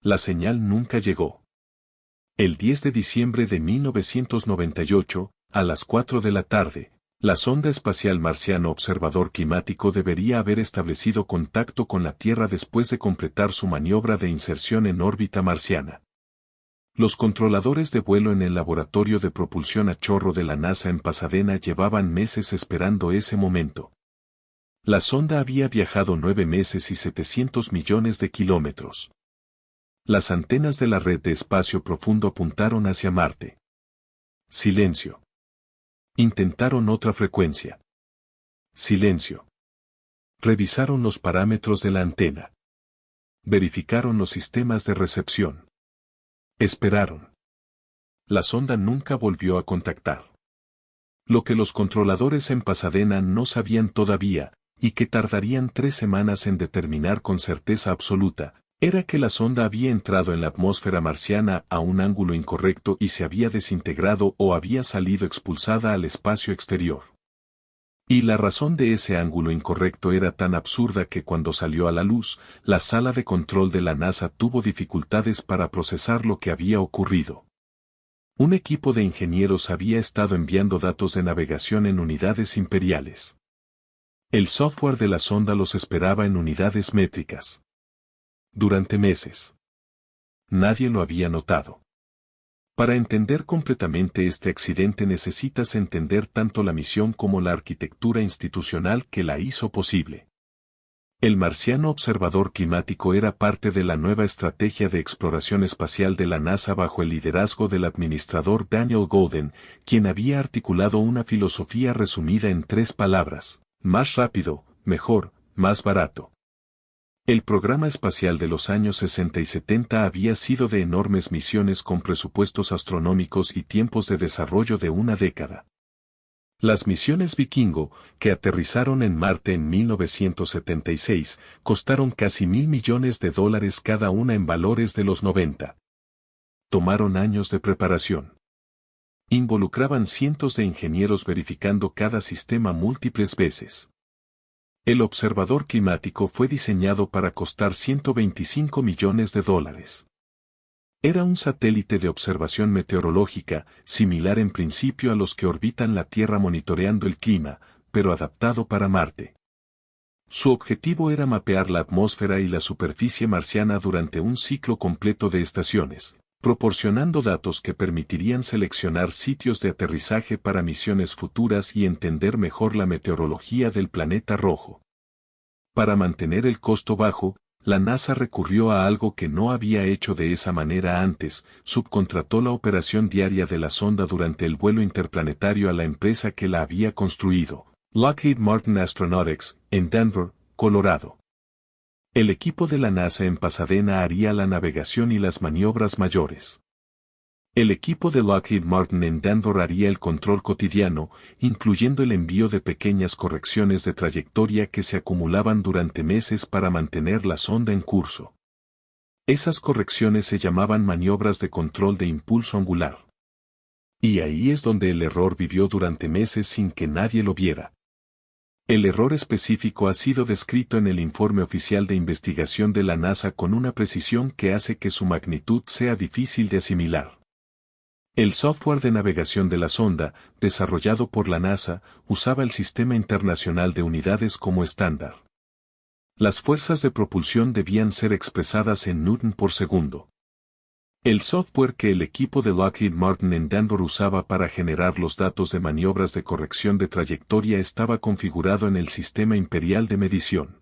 La señal nunca llegó. El 10 de diciembre de 1998, a las 4 de la tarde, la sonda espacial marciano Observador Climático debería haber establecido contacto con la Tierra después de completar su maniobra de inserción en órbita marciana. Los controladores de vuelo en el laboratorio de propulsión a chorro de la NASA en Pasadena llevaban meses esperando ese momento. La sonda había viajado 9 meses y 700 millones de kilómetros. Las antenas de la red de espacio profundo apuntaron hacia Marte. Silencio. Intentaron otra frecuencia. Silencio. Revisaron los parámetros de la antena. Verificaron los sistemas de recepción. Esperaron. La sonda nunca volvió a contactar. Lo que los controladores en Pasadena no sabían todavía, y que tardarían 3 semanas en determinar con certeza absoluta, era que la sonda había entrado en la atmósfera marciana a un ángulo incorrecto y se había desintegrado o había salido expulsada al espacio exterior. Y la razón de ese ángulo incorrecto era tan absurda que cuando salió a la luz, la sala de control de la NASA tuvo dificultades para procesar lo que había ocurrido. Un equipo de ingenieros había estado enviando datos de navegación en unidades imperiales. El software de la sonda los esperaba en unidades métricas. Durante meses. Nadie lo había notado. Para entender completamente este accidente necesitas entender tanto la misión como la arquitectura institucional que la hizo posible. El marciano observador climático era parte de la nueva estrategia de exploración espacial de la NASA bajo el liderazgo del administrador Daniel Goldin, quien había articulado una filosofía resumida en 3 palabras: más rápido, mejor, más barato. El programa espacial de los años 60 y 70 había sido de enormes misiones con presupuestos astronómicos y tiempos de desarrollo de una década. Las misiones Vikingo, que aterrizaron en Marte en 1976, costaron casi $1.000 millones cada una en valores de los 90. Tomaron años de preparación. Involucraban cientos de ingenieros verificando cada sistema múltiples veces. El observador climático fue diseñado para costar $125 millones. Era un satélite de observación meteorológica, similar en principio a los que orbitan la Tierra monitoreando el clima, pero adaptado para Marte. Su objetivo era mapear la atmósfera y la superficie marciana durante un ciclo completo de estaciones, proporcionando datos que permitirían seleccionar sitios de aterrizaje para misiones futuras y entender mejor la meteorología del planeta rojo. Para mantener el costo bajo, la NASA recurrió a algo que no había hecho de esa manera antes: subcontrató la operación diaria de la sonda durante el vuelo interplanetario a la empresa que la había construido, Lockheed Martin Astronautics, en Denver, Colorado. El equipo de la NASA en Pasadena haría la navegación y las maniobras mayores. El equipo de Lockheed Martin en Denver haría el control cotidiano, incluyendo el envío de pequeñas correcciones de trayectoria que se acumulaban durante meses para mantener la sonda en curso. Esas correcciones se llamaban maniobras de control de impulso angular. Y ahí es donde el error vivió durante meses sin que nadie lo viera. El error específico ha sido descrito en el informe oficial de investigación de la NASA con una precisión que hace que su magnitud sea difícil de asimilar. El software de navegación de la sonda, desarrollado por la NASA, usaba el Sistema Internacional de Unidades como estándar. Las fuerzas de propulsión debían ser expresadas en newton por segundo. El software que el equipo de Lockheed Martin en Denver usaba para generar los datos de maniobras de corrección de trayectoria estaba configurado en el Sistema Imperial de Medición.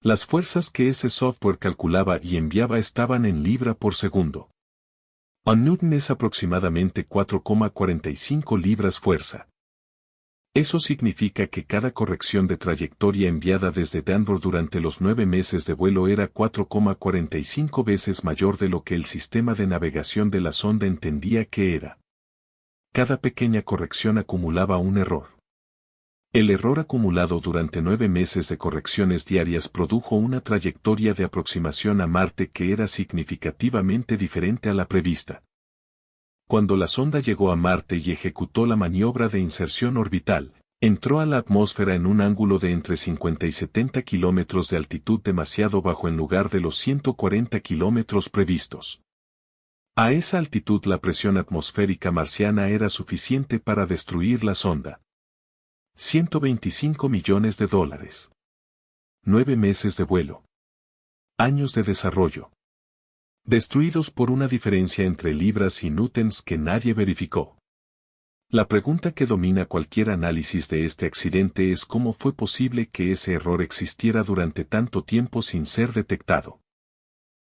Las fuerzas que ese software calculaba y enviaba estaban en libra por segundo. Un newton es aproximadamente 4,45 libras fuerza. Eso significa que cada corrección de trayectoria enviada desde Denver durante los 9 meses de vuelo era 4,45 veces mayor de lo que el sistema de navegación de la sonda entendía que era. Cada pequeña corrección acumulaba un error. El error acumulado durante 9 meses de correcciones diarias produjo una trayectoria de aproximación a Marte que era significativamente diferente a la prevista. Cuando la sonda llegó a Marte y ejecutó la maniobra de inserción orbital, Entró a la atmósfera en un ángulo de entre 50 y 70 kilómetros de altitud demasiado bajo en lugar de los 140 kilómetros previstos. A esa altitud la presión atmosférica marciana era suficiente para destruir la sonda. 125 millones de dólares. 9 meses de vuelo. Años de desarrollo. Destruidos por una diferencia entre libras y newtons que nadie verificó. La pregunta que domina cualquier análisis de este accidente es cómo fue posible que ese error existiera durante tanto tiempo sin ser detectado.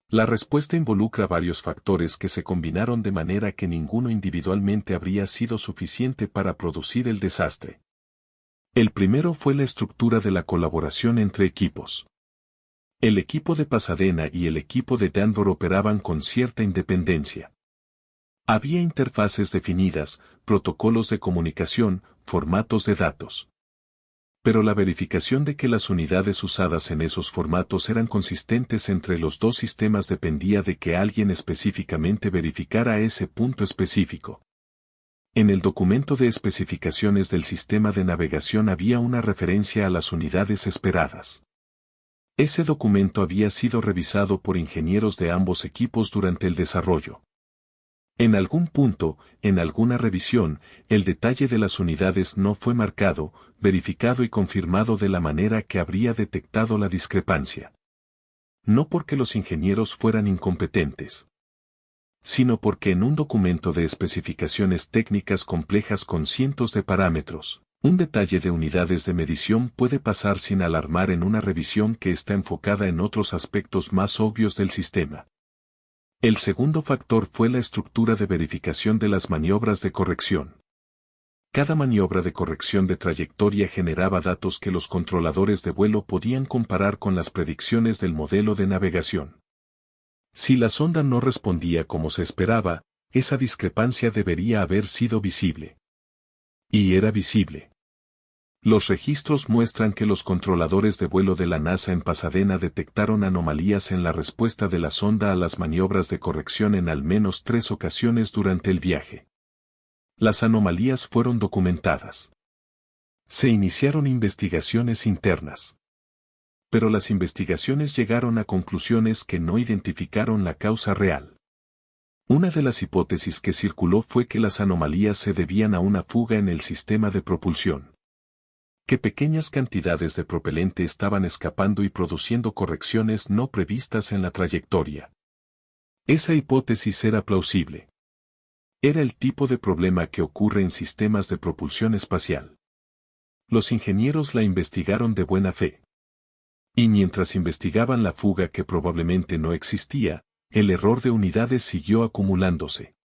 La respuesta involucra varios factores que se combinaron de manera que ninguno individualmente habría sido suficiente para producir el desastre. El primero fue la estructura de la colaboración entre equipos. El equipo de Pasadena y el equipo de Denver operaban con cierta independencia. Había interfaces definidas, protocolos de comunicación, formatos de datos. Pero la verificación de que las unidades usadas en esos formatos eran consistentes entre los dos sistemas dependía de que alguien específicamente verificara ese punto específico. En el documento de especificaciones del sistema de navegación había una referencia a las unidades esperadas. Ese documento había sido revisado por ingenieros de ambos equipos durante el desarrollo. En algún punto, en alguna revisión, el detalle de las unidades no fue marcado, verificado y confirmado de la manera que habría detectado la discrepancia. No porque los ingenieros fueran incompetentes, sino porque en un documento de especificaciones técnicas complejas con cientos de parámetros, un detalle de unidades de medición puede pasar sin alarmar en una revisión que está enfocada en otros aspectos más obvios del sistema. El segundo factor fue la estructura de verificación de las maniobras de corrección. Cada maniobra de corrección de trayectoria generaba datos que los controladores de vuelo podían comparar con las predicciones del modelo de navegación. Si la sonda no respondía como se esperaba, esa discrepancia debería haber sido visible. Y era visible. Los registros muestran que los controladores de vuelo de la NASA en Pasadena detectaron anomalías en la respuesta de la sonda a las maniobras de corrección en al menos 3 ocasiones durante el viaje. Las anomalías fueron documentadas. Se iniciaron investigaciones internas. Pero las investigaciones llegaron a conclusiones que no identificaron la causa real. Una de las hipótesis que circuló fue que las anomalías se debían a una fuga en el sistema de propulsión. Que pequeñas cantidades de propelente estaban escapando y produciendo correcciones no previstas en la trayectoria. Esa hipótesis era plausible. Era el tipo de problema que ocurre en sistemas de propulsión espacial. Los ingenieros la investigaron de buena fe. Y mientras investigaban la fuga que probablemente no existía, el error de unidades siguió acumulándose.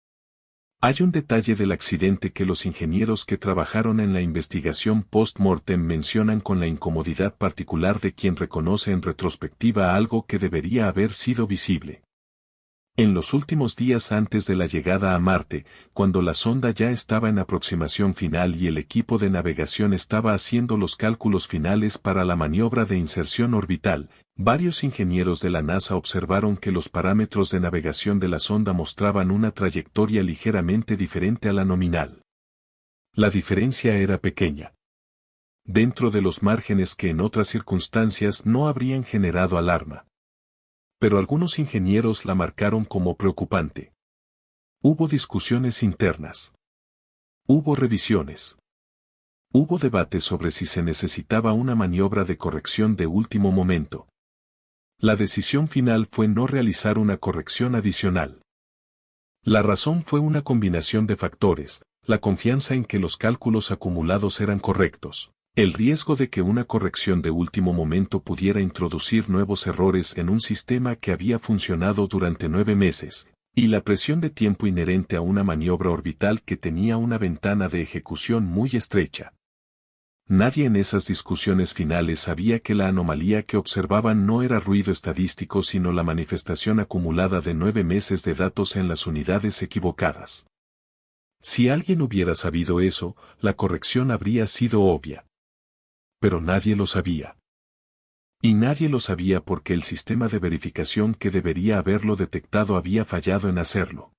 Hay un detalle del accidente que los ingenieros que trabajaron en la investigación post-mortem mencionan con la incomodidad particular de quien reconoce en retrospectiva algo que debería haber sido visible. En los últimos días antes de la llegada a Marte, cuando la sonda ya estaba en aproximación final y el equipo de navegación estaba haciendo los cálculos finales para la maniobra de inserción orbital, varios ingenieros de la NASA observaron que los parámetros de navegación de la sonda mostraban una trayectoria ligeramente diferente a la nominal. La diferencia era pequeña. Dentro de los márgenes que en otras circunstancias no habrían generado alarma. Pero algunos ingenieros la marcaron como preocupante. Hubo discusiones internas. Hubo revisiones. Hubo debate sobre si se necesitaba una maniobra de corrección de último momento. La decisión final fue no realizar una corrección adicional. La razón fue una combinación de factores, la confianza en que los cálculos acumulados eran correctos. El riesgo de que una corrección de último momento pudiera introducir nuevos errores en un sistema que había funcionado durante 9 meses, y la presión de tiempo inherente a una maniobra orbital que tenía una ventana de ejecución muy estrecha. Nadie en esas discusiones finales sabía que la anomalía que observaban no era ruido estadístico sino la manifestación acumulada de 9 meses de datos en las unidades equivocadas. Si alguien hubiera sabido eso, la corrección habría sido obvia. Pero nadie lo sabía. Y nadie lo sabía porque el sistema de verificación que debería haberlo detectado había fallado en hacerlo.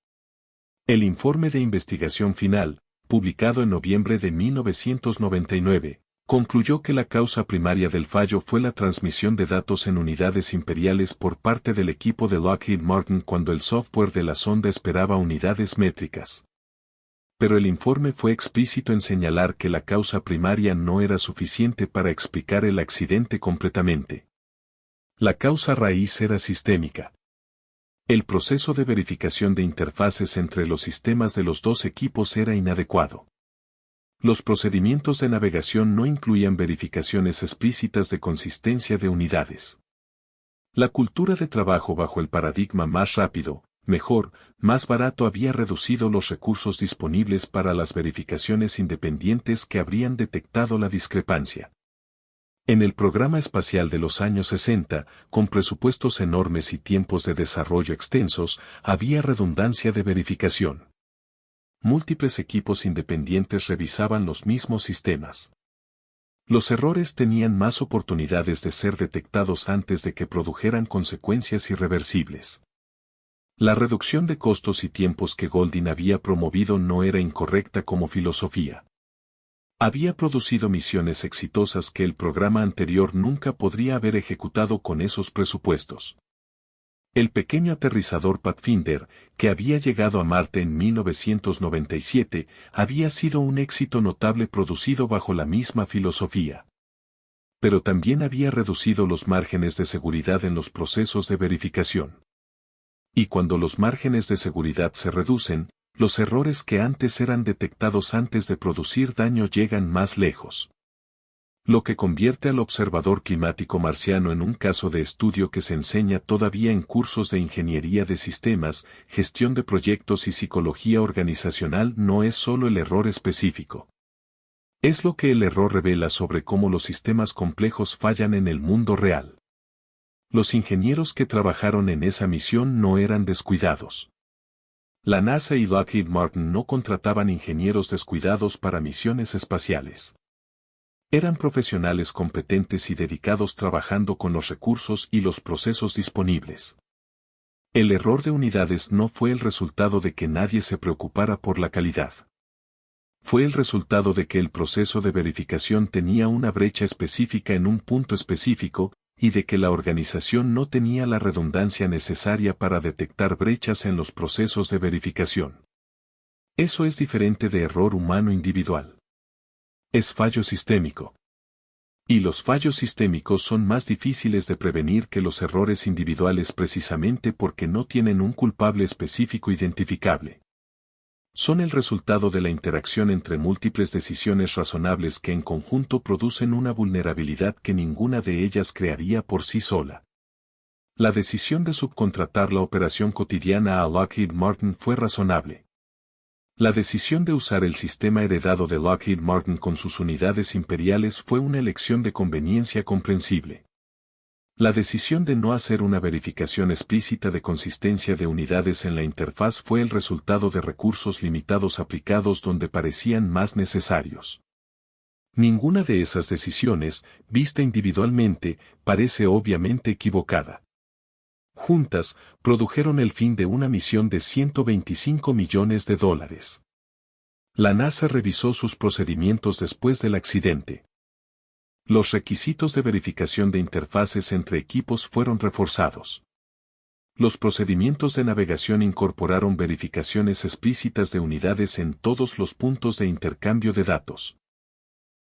El informe de investigación final, publicado en noviembre de 1999, concluyó que la causa primaria del fallo fue la transmisión de datos en unidades imperiales por parte del equipo de Lockheed Martin cuando el software de la sonda esperaba unidades métricas. Pero el informe fue explícito en señalar que la causa primaria no era suficiente para explicar el accidente completamente. La causa raíz era sistémica. El proceso de verificación de interfaces entre los sistemas de los dos equipos era inadecuado. Los procedimientos de navegación no incluían verificaciones explícitas de consistencia de unidades. La cultura de trabajo bajo el paradigma más rápido, mejor, más barato había reducido los recursos disponibles para las verificaciones independientes que habrían detectado la discrepancia. En el programa espacial de los años 60, con presupuestos enormes y tiempos de desarrollo extensos, había redundancia de verificación. Múltiples equipos independientes revisaban los mismos sistemas. Los errores tenían más oportunidades de ser detectados antes de que produjeran consecuencias irreversibles. La reducción de costos y tiempos que Goldin había promovido no era incorrecta como filosofía. Había producido misiones exitosas que el programa anterior nunca podría haber ejecutado con esos presupuestos. El pequeño aterrizador Pathfinder, que había llegado a Marte en 1997, había sido un éxito notable producido bajo la misma filosofía. Pero también había reducido los márgenes de seguridad en los procesos de verificación. Y cuando los márgenes de seguridad se reducen, los errores que antes eran detectados antes de producir daño llegan más lejos. Lo que convierte al observador climático marciano en un caso de estudio que se enseña todavía en cursos de ingeniería de sistemas, gestión de proyectos y psicología organizacional no es solo el error específico. Es lo que el error revela sobre cómo los sistemas complejos fallan en el mundo real. Los ingenieros que trabajaron en esa misión no eran descuidados. La NASA y Lockheed Martin no contrataban ingenieros descuidados para misiones espaciales. Eran profesionales competentes y dedicados trabajando con los recursos y los procesos disponibles. El error de unidades no fue el resultado de que nadie se preocupara por la calidad. Fue el resultado de que el proceso de verificación tenía una brecha específica en un punto específico, y de que la organización no tenía la redundancia necesaria para detectar brechas en los procesos de verificación. Eso es diferente de error humano individual. Es fallo sistémico. Y los fallos sistémicos son más difíciles de prevenir que los errores individuales precisamente porque no tienen un culpable específico identificable. Son el resultado de la interacción entre múltiples decisiones razonables que en conjunto producen una vulnerabilidad que ninguna de ellas crearía por sí sola. La decisión de subcontratar la operación cotidiana a Lockheed Martin fue razonable. La decisión de usar el sistema heredado de Lockheed Martin con sus unidades imperiales fue una elección de conveniencia comprensible. La decisión de no hacer una verificación explícita de consistencia de unidades en la interfaz fue el resultado de recursos limitados aplicados donde parecían más necesarios. Ninguna de esas decisiones, vista individualmente, parece obviamente equivocada. Juntas, produjeron el fin de una misión de $125 millones. La NASA revisó sus procedimientos después del accidente. Los requisitos de verificación de interfaces entre equipos fueron reforzados. Los procedimientos de navegación incorporaron verificaciones explícitas de unidades en todos los puntos de intercambio de datos.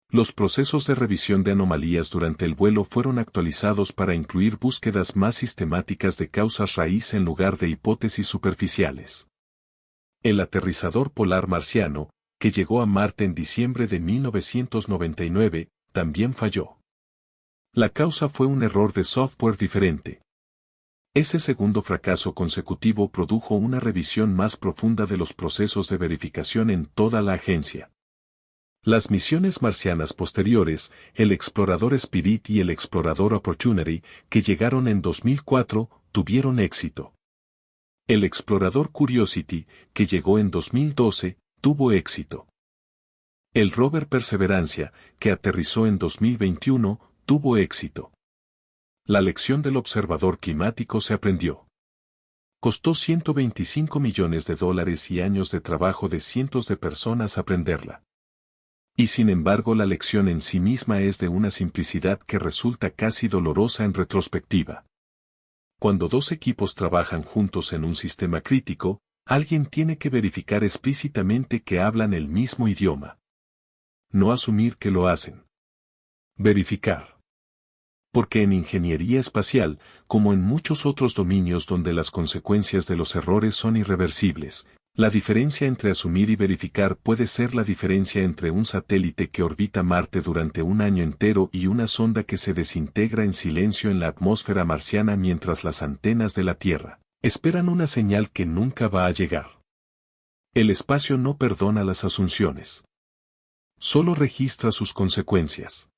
Los procesos de revisión de anomalías durante el vuelo fueron actualizados para incluir búsquedas más sistemáticas de causas raíz en lugar de hipótesis superficiales. El aterrizador polar marciano, que llegó a Marte en diciembre de 1999, también falló. La causa fue un error de software diferente. Ese segundo fracaso consecutivo produjo una revisión más profunda de los procesos de verificación en toda la agencia. Las misiones marcianas posteriores, el explorador Spirit y el explorador Opportunity, que llegaron en 2004, tuvieron éxito. El explorador Curiosity, que llegó en 2012, tuvo éxito. El rover Perseverancia, que aterrizó en 2021, tuvo éxito. La lección del observador climático se aprendió. Costó $125 millones y años de trabajo de cientos de personas aprenderla. Y sin embargo la lección en sí misma es de una simplicidad que resulta casi dolorosa en retrospectiva. Cuando dos equipos trabajan juntos en un sistema crítico, alguien tiene que verificar explícitamente que hablan el mismo idioma. No asumir que lo hacen. Verificar. Porque en ingeniería espacial, como en muchos otros dominios donde las consecuencias de los errores son irreversibles, la diferencia entre asumir y verificar puede ser la diferencia entre un satélite que orbita Marte durante un año entero y una sonda que se desintegra en silencio en la atmósfera marciana mientras las antenas de la Tierra esperan una señal que nunca va a llegar. El espacio no perdona las asunciones. Solo registra sus consecuencias.